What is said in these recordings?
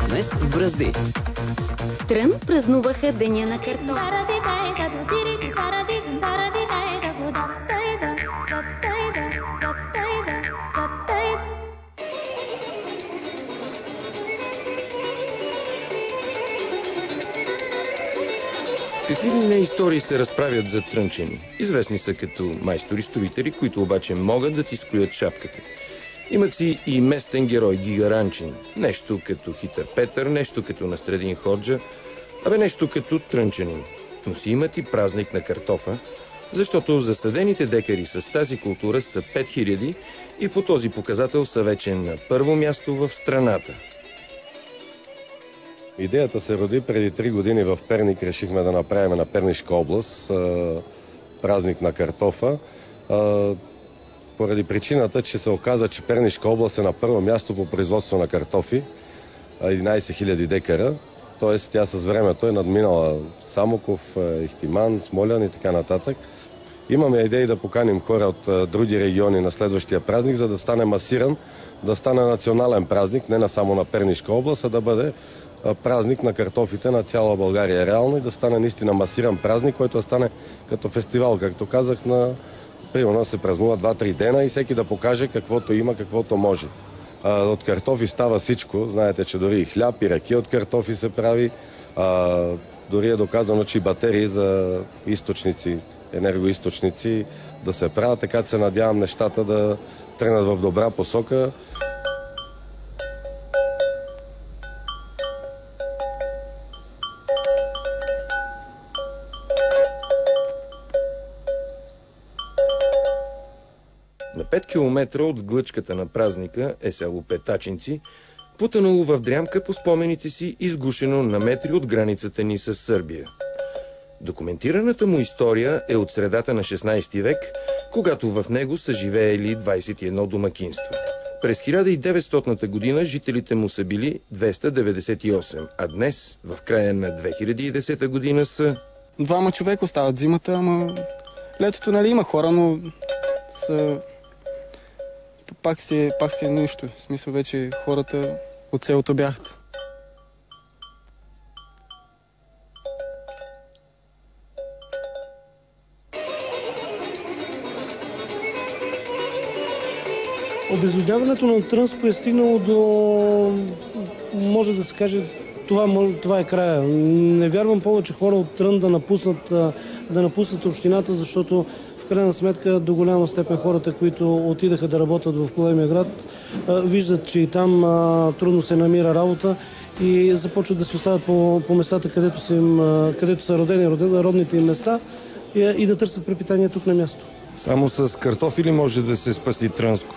Днес в Бръзди. В Трън празнуваха Деня на картофа. Какви ли не истории се разправят за трънчени? Известни са като майстори-строители, които обаче могат да ти скроят шапката. Имат си и местен герой Гигаранчин. Нещо като Хитър Петър, нещо като Настрадин Ходжа, нещо като трънчанин. Но си имат и празник на картофа, защото засадените декари с тази култура са 5000 и по този показател са вече на първо място в страната. Идеята се роди преди 3 години в Перник. Решихме да направим на Пернишка област празник на картофа. Поради причината, че се оказа, че Пернишка област е на първо място по производство на картофи, 11 000 декара. Т.е. тя с времето е надминала Самоков, Ихтиман, Смолян и така нататък. Имаме идеи да поканим хора от други региони на следващия празник, за да стане масиран, да стане национален празник, не само на Пернишка област, а да бъде празник на картофите на цяла България реално и да стане наистина масиран празник, който да стане като фестивал, както казах, примерно се празнува 2-3 дена и всеки да покаже каквото има, каквото може. От картофи става всичко. Знаете, че дори и хляб, и ракия от картофи се прави. Дори е доказано, че и батерии за източници, енергоизточници да се правят, така че се надявам нещата да тръгнат в добра посока. На 5 километра от глъчката на празника е село Петачинци, потънало в дрямка по спомените си, изгушено на метри от границата ни с Сърбия. Документираната му история е от средата на 16 век, когато в него са живеели 21 домакинства. През 1900 година жителите му са били 298, а днес, в края на 2010 година са... 2 човека остават зимата, ама летото нали има хора, но са... Пак си е нищо. В смисъл вече хората от селото бяхат. Обезлюдяването на Трънско е стигнало до, може да се каже, това е края. Не вярвам повече хора от Трън да напуснат общината, защото в крайна сметка до голяма степен хората, които отидаха да работят в големия град, виждат, че и там трудно се намира работа и започват да се оставят по местата, където са родните им места и да търсят препитание тук на място. Само с картофи ли може да се спаси Трънско?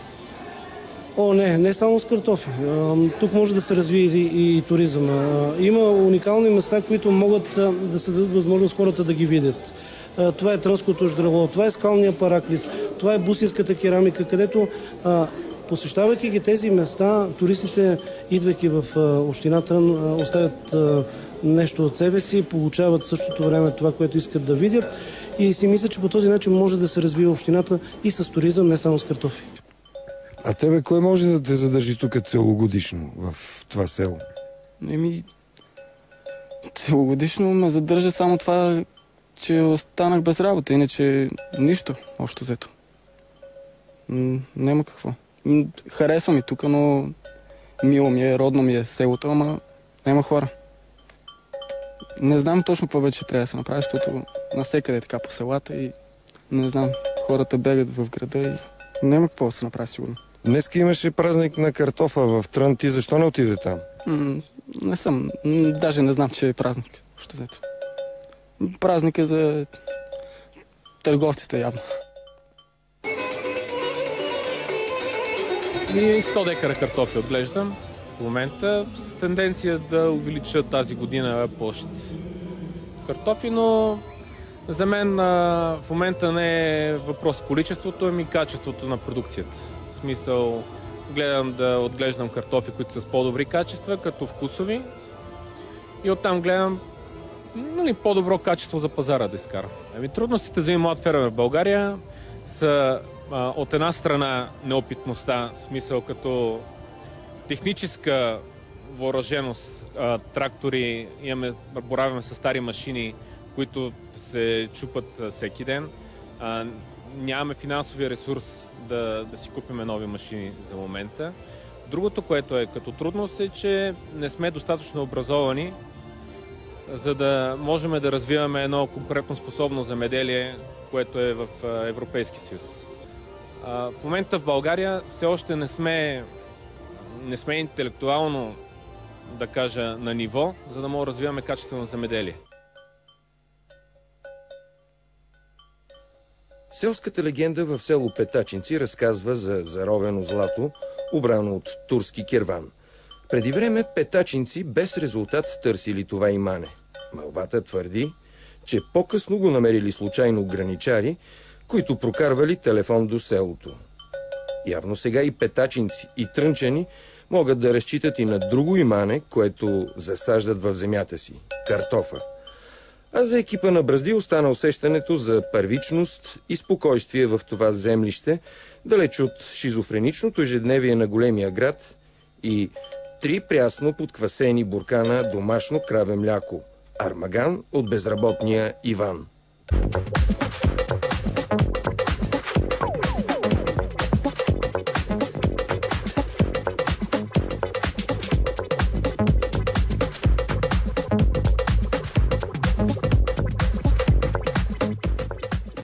Не само с картофи. Тук може да се развие и туризъм. Има уникални места, които могат да се дадат възможност хората да ги видят. Това е Трънското ждрало, това е скалния параклис, това е бусинската керамика, където посещавайки ги тези места, туристите, идвайки в община Трън, оставят нещо от себе си, получават в същото време това, което искат да видят и си мисля, че по този начин може да се развие общината и с туризъм, не само с картофи. А тебе кой може да те задържи тук целогодишно в това село? Целогодишно ме задържа само това, че останах без работа, иначе нищо, общо взето. Няма какво. Харесва ми тук, но мило ми е, родно ми е селото, ама няма хора. Не знам точно какво вече трябва да се направи, защото насекъде е така по селата и не знам, хората бегат в града и няма какво да се направи сигурно. Днеска имаше празник на картофа в Трън. Ти защо не отиде там? Не съм. Даже не знам, че е празник. Общо взето. Празник е за търговците явно. Ние 100 декара картофи отглеждам в момента с тенденция да увелича тази година площ картофи, но за мен в момента не е въпрос количеството, ами качеството на продукцията. В смисъл, гледам да отглеждам картофи, които са с по-добри качества, като вкусови, и оттам гледам по-добро качество за пазара да изкарам. Трудностите за млад фермер в България са от една страна неопитността, в смисъл като техническа въоръженост. Трактори, боравим с стари машини, които се чупат всеки ден. Нямаме финансовия ресурс да си купиме нови машини за момента. Другото, което е като трудност, е, че не сме достатъчно образовани, за да можем да развиваме едно конкурентно способно земеделие, което е в Европейския съюз. В момента в България все още не сме интелектуално, да кажа, на ниво, за да можем да развиваме качествено земеделие. Селската легенда в село Петачинци разказва за заровено злато, обрано от турски керван. Преди време петачинци без резултат търсили това имане. Мълвата твърди, че по-късно го намерили случайно граничари, които прокарвали телефон до селото. Явно сега и петачинци, и трънчани могат да разчитат и на друго имане, което засаждат в земята си – картофа. А за екипа на Бръзди остана усещането за първичност и спокойствие в това землище, далеч от шизофреничното ежедневие на големия град и 3 прясно подквасени буркана домашно краве мляко. Армаган от безработния Иван.